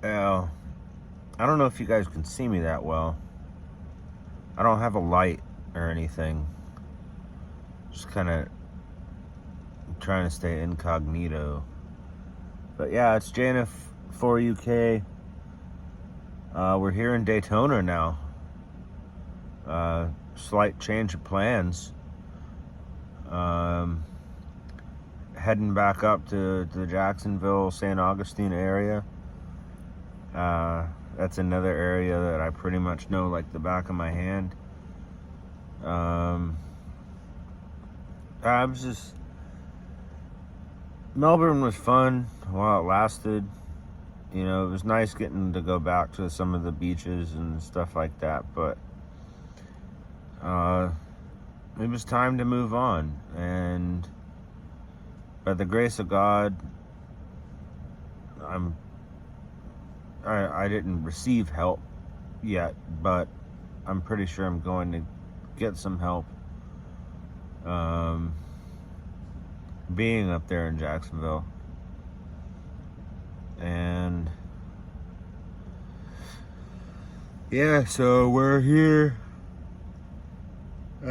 Well, I don't know if you guys can see me that well. I don't have a light or anything. Just kind of trying to stay incognito. But yeah, it's JNF4UK. We're here in Daytona now. Slight change of plans. Heading back up to the Jacksonville, St. Augustine area. That's another area that I pretty much know like the back of my hand. Melbourne was fun while it lasted. You know, it was nice getting to go back to some of the beaches and stuff like that, but it was time to move on. And by the grace of God, I didn't receive help yet, but I'm pretty sure I'm going to get some help being up there in Jacksonville. And yeah, so we're here at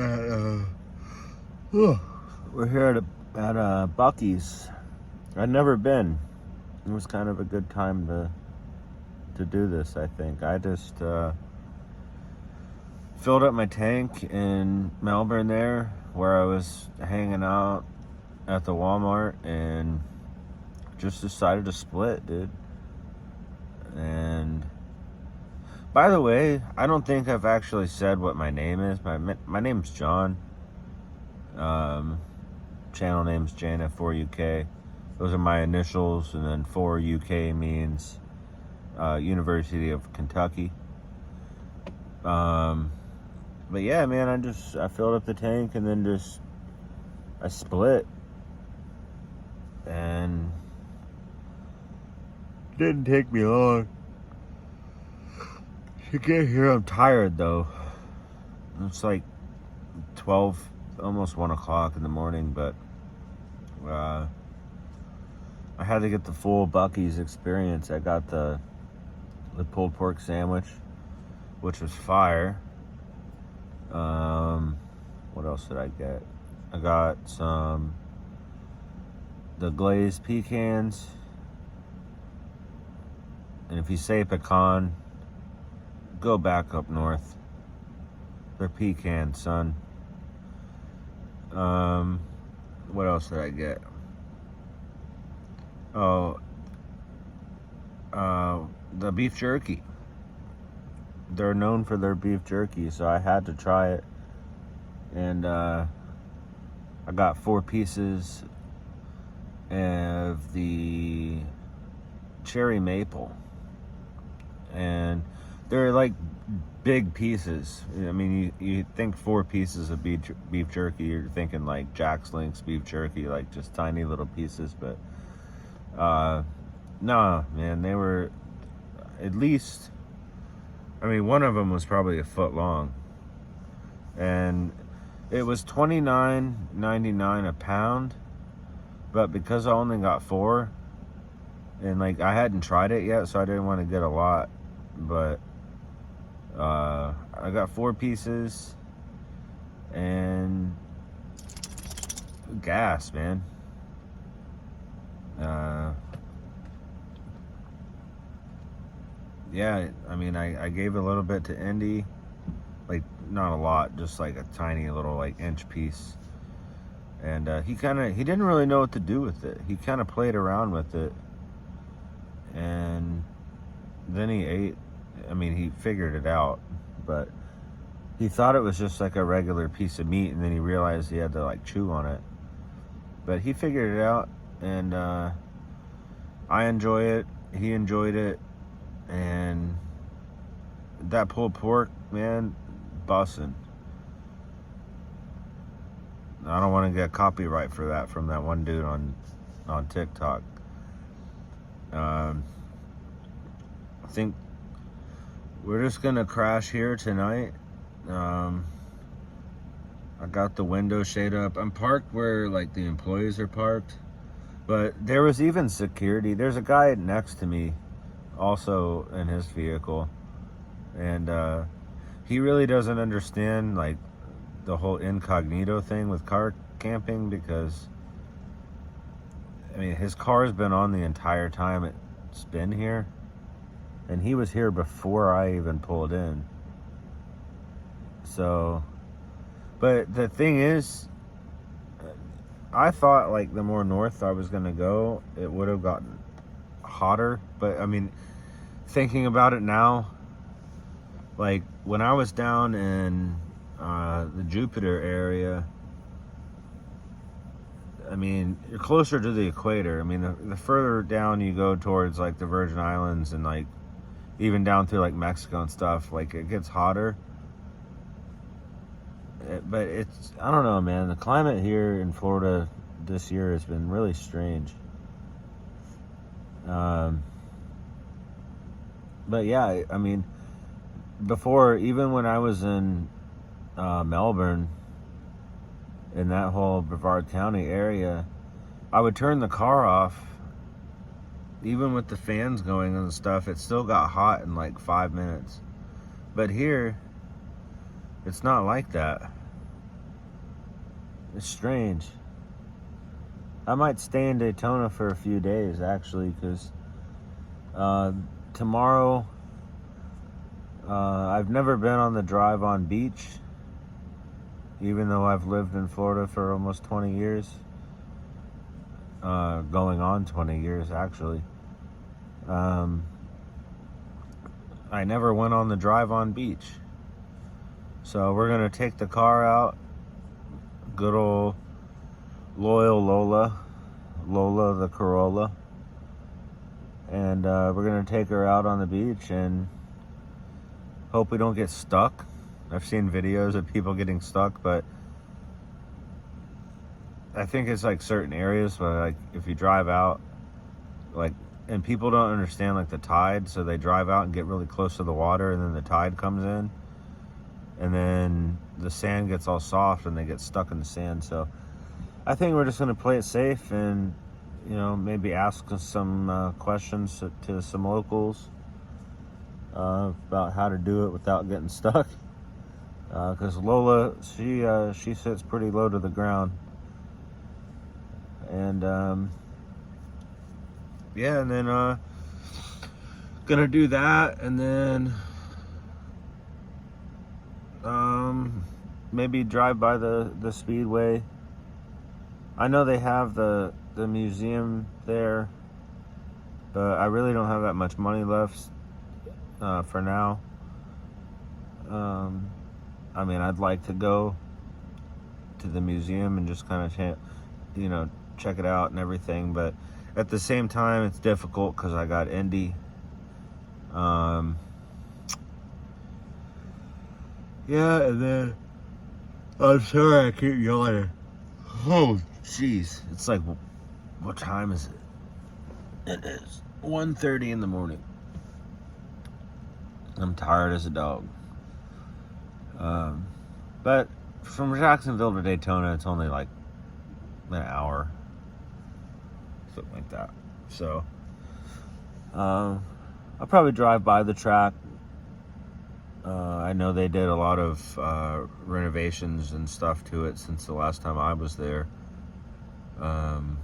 Buc-ee's. I'd never been. It was kind of a good time to do this, I think. I just filled up my tank in Melbourne there, where I was hanging out at the Walmart, and just decided to split, dude. And by the way, I don't think I've actually said what my name is. My name's John. Channel name's JNF4UK. Those are my initials, and then 4UK means University of Kentucky. But yeah, man, I filled up the tank and then I split. And didn't take me long to get here. I'm tired though. It's like 12, almost 1 o'clock in the morning, but I had to get the full Buc-ee's experience. I got the pulled pork sandwich, which was fire. What else did I get? I got the glazed pecans. And if you say pecan, go back up north. They're pecans, son. What else did I get? The beef jerky. They're known for their beef jerky, so I had to try it. And I got 4 pieces of the cherry maple. And they're like big pieces. I mean, you think 4 pieces of beef jerky, you're thinking like Jack's Link's beef jerky, like just tiny little pieces. But no, man, they were at least, I mean, one of them was probably a foot long, and it was $29.99 a pound. But because I only got 4, and like I hadn't tried it yet, so I didn't want to get a lot. But I got 4 pieces and gas, man. Yeah, I mean, I gave a little bit to Indy, like not a lot, just like a tiny little like inch piece. And he didn't really know what to do with it. He kind of played around with it, and then he ate. I mean, he figured it out, but he thought it was just like a regular piece of meat, and then he realized he had to like chew on it. But he figured it out, and I enjoy it. He enjoyed it, and that pulled pork, man, bussin'. I don't want to get copyright for that from that one dude on TikTok. I think we're just gonna crash here tonight. I got the window shade up. I'm parked where like the employees are parked, but there was even security. There's a guy next to me also in his vehicle, and he really doesn't understand like the whole incognito thing with car camping, because I mean his car's been on the entire time it's been here, and he was here before I even pulled in. So, but the thing is, I thought like the more north I was gonna go, it would have gotten hotter. But I mean, thinking about it now, like when I was down in the Jupiter area, I mean, you're closer to the equator. I mean, the further down you go towards like the Virgin Islands and like even down through like Mexico and stuff, like it gets hotter. But it's, I don't know, man. The climate here in Florida this year has been really strange. But yeah, I mean, before, even when I was in Melbourne, in that whole Brevard County area, I would turn the car off. Even with the fans going and stuff, it still got hot in like 5 minutes. But here, it's not like that. It's strange. I might stay in Daytona for a few days, actually, because tomorrow, I've never been on the drive-on beach, even though I've lived in Florida for almost 20 years. Going on 20 years, actually. I never went on the drive-on beach. So we're going to take the car out. Good old loyal Lola the Corolla. And we're going to take her out on the beach and hope we don't get stuck. I've seen videos of people getting stuck, but I think it's like certain areas where like if you drive out, like, and people don't understand like the tide, so they drive out and get really close to the water, and then the tide comes in, and then the sand gets all soft and they get stuck in the sand. So I think we're just going to play it safe and, you know, maybe ask some questions to some locals about how to do it without getting stuck. Because Lola, she sits pretty low to the ground. And yeah, and then gonna do that, and then maybe drive by the Speedway. I know they have the museum there, but I really don't have that much money left for now. I mean, I'd like to go to the museum and just kind of, you know, check it out and everything, but at the same time, it's difficult because I got Indy. Yeah, and then I'm sorry I keep yawning. Oh, jeez. It's like, what time is it? It is 1:30 in the morning. I'm tired as a dog. But from Jacksonville to Daytona, it's only like an hour, something like that. So I'll probably drive by the track. I know they did a lot of renovations and stuff to it since the last time I was there. And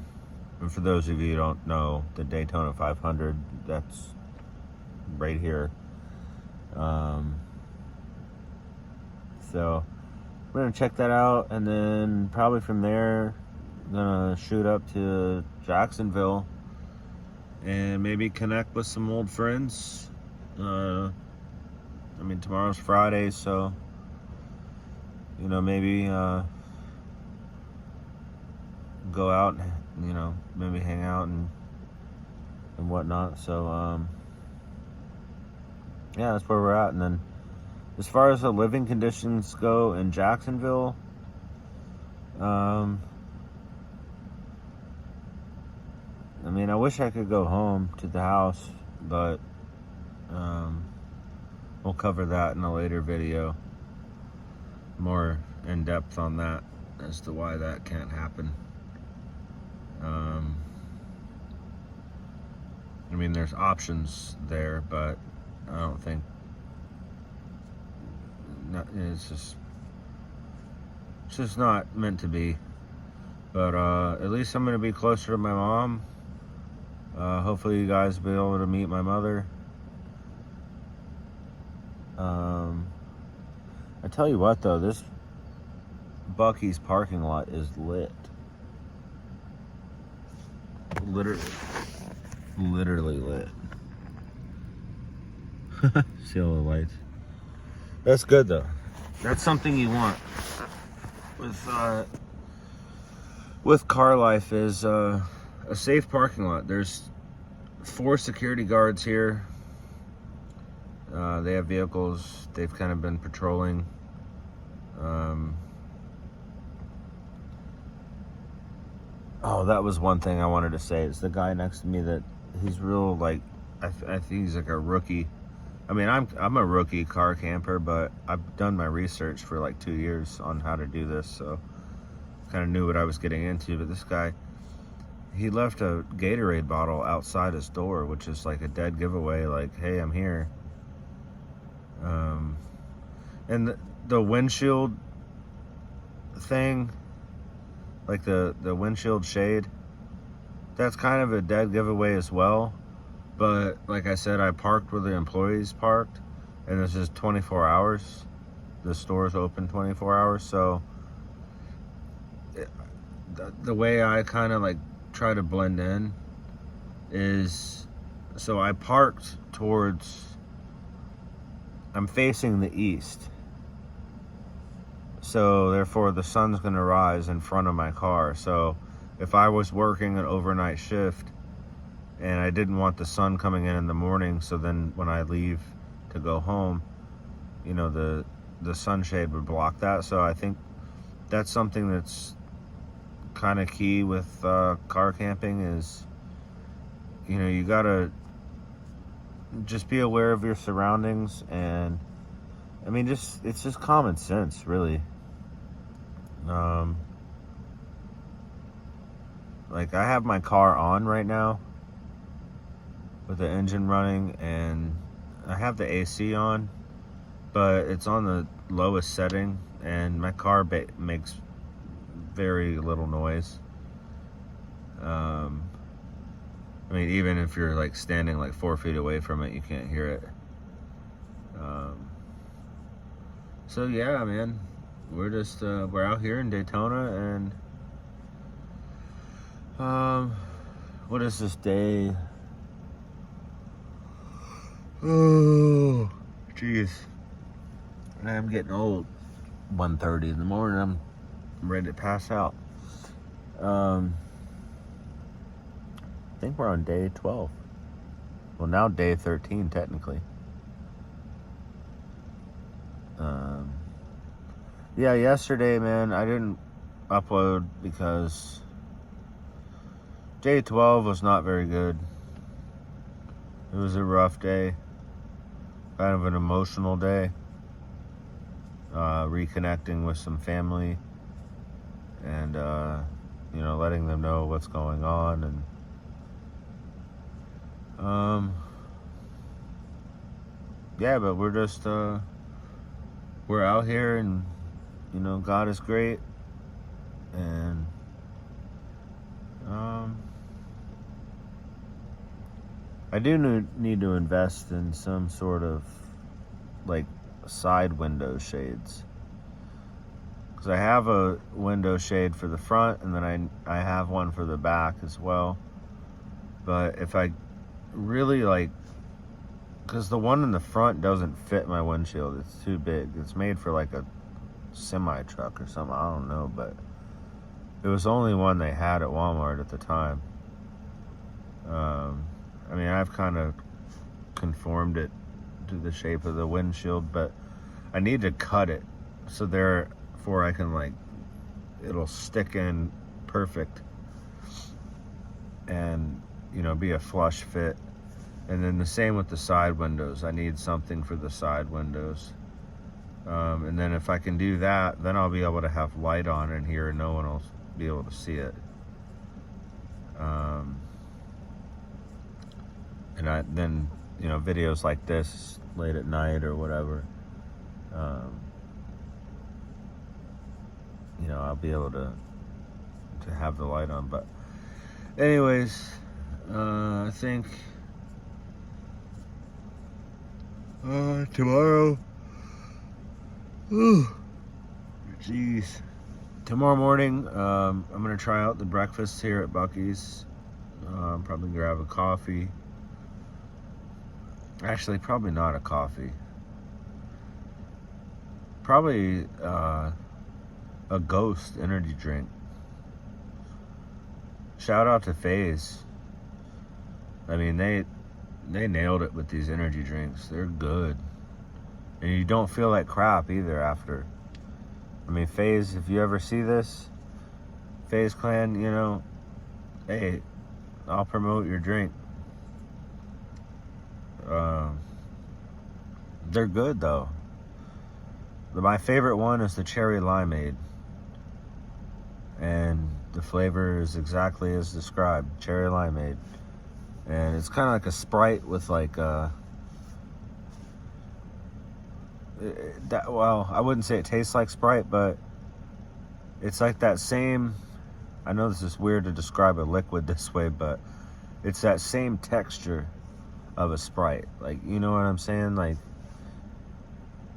for those of you who don't know, the Daytona 500, that's right here. So we're gonna check that out, and then probably from there, I'm gonna shoot up to Jacksonville and maybe connect with some old friends. I mean, tomorrow's Friday, so, you know, maybe go out and, you know, maybe hang out and whatnot. So yeah, that's where we're at. And then as far as the living conditions go in Jacksonville, I mean, I wish I could go home to the house, but we'll cover that in a later video, more in depth on that as to why that can't happen. I mean, there's options there, but I don't think it's just not meant to be. But at least I'm gonna be closer to my mom. Hopefully, you guys will be able to meet my mother. I tell you what, though, this Buc-ee's parking lot is lit. Literally lit. See all the lights. That's good, though. That's something you want with car life, is a safe parking lot. There's 4 security guards here. They have vehicles. They've kind of been patrolling. Oh, that was one thing I wanted to say. It's the guy next to me that he's real, like, I think he's like a rookie. I mean, I'm a rookie car camper, but I've done my research for like 2 years on how to do this, so kind of knew what I was getting into. But this guy, he left a Gatorade bottle outside his door, which is like a dead giveaway, like, hey, I'm here. And the windshield thing, like the windshield shade, that's kind of a dead giveaway as well. But like I said, I parked where the employees parked, and this is 24 hours. The store's open 24 hours, so the way I kind of like try to blend in is, so I parked I'm facing the east, so therefore the sun's gonna rise in front of my car. So if I was working an overnight shift and I didn't want the sun coming in the morning, so then when I leave to go home, you know, the sunshade would block that. So I think that's something that's kind of key with car camping is, you know, you gotta just be aware of your surroundings. And I mean, it's just common sense, really. Like, I have my car on right now with the engine running, and I have the AC on, but it's on the lowest setting, and my car makes very little noise. I mean, even if you're like standing like 4 feet away from it, you can't hear it. So yeah, man, we're just we're out here in Daytona, and what is this day? Oh, jeez, I'm getting old. 1:30 in the morning, I'm ready to pass out. I think we're on day 12. Well, now day 13, technically. Yeah, yesterday, man, I didn't upload because day 12 was not very good. It was a rough day. Kind of an emotional day. Reconnecting with some family and, you know, letting them know what's going on. And yeah, but we're just we're out here, and you know, God is great, and I do need to invest in some sort of like side window shades, because I have a window shade for the front, and then I have one for the back as well. But if I really like, because the one in the front doesn't fit my windshield, it's too big. It's made for like a semi truck or something, I don't know, but it was the only one they had at Walmart at the time. I mean, I've kind of conformed it to the shape of the windshield, but I need to cut it so therefore I can, like, it'll stick in perfect and, you know, be a flush fit. And then the same with the side windows. I need something for the side windows. And then if I can do that, then I'll be able to have light on in here and no one will be able to see it. And then, you know, videos like this late at night or whatever, you know, I'll be able to have the light on. But anyways, I think tomorrow, jeez, tomorrow morning, I'm gonna try out the breakfast here at Buc-ee's. Probably grab a coffee. Actually, probably not a coffee. Probably a Ghost energy drink. Shout out to FaZe. I mean, they nailed it with these energy drinks. They're good. And you don't feel like crap either after. I mean, FaZe, if you ever see this, FaZe Clan, you know, hey, I'll promote your drink. They're good though. My favorite one is the cherry limeade, and the flavor is exactly as described, cherry limeade. And it's kind of like a Sprite with like well, I wouldn't say it tastes like Sprite, but it's like that same, I know this is weird to describe a liquid this way, but it's that same texture of a Sprite. Like, you know what I'm saying? Like,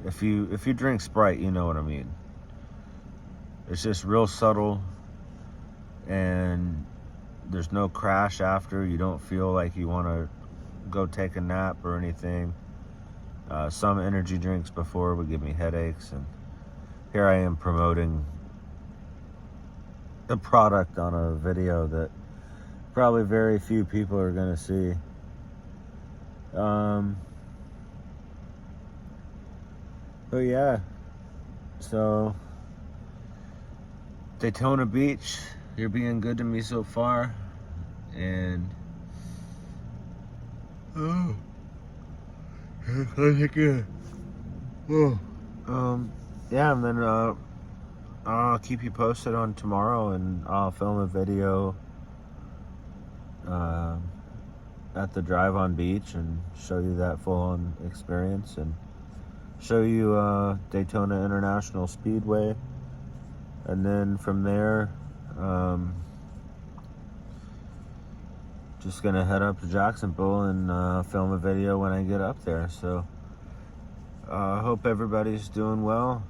if you drink Sprite, you know what I mean. It's just real subtle, and there's no crash after. You don't feel like you want to go take a nap or anything. Some energy drinks before would give me headaches, and here I am promoting the product on a video that probably very few people are going to see. But yeah, so Daytona Beach, you're being good to me so far, and yeah, and then I'll keep you posted on tomorrow, and I'll film a video at the drive-on beach and show you that full-on experience, and show you Daytona International Speedway, and then from there, just gonna head up to Jacksonville and film a video when I get up there. So I hope everybody's doing well,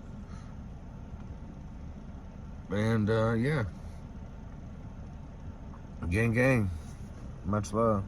and yeah, gang, much love.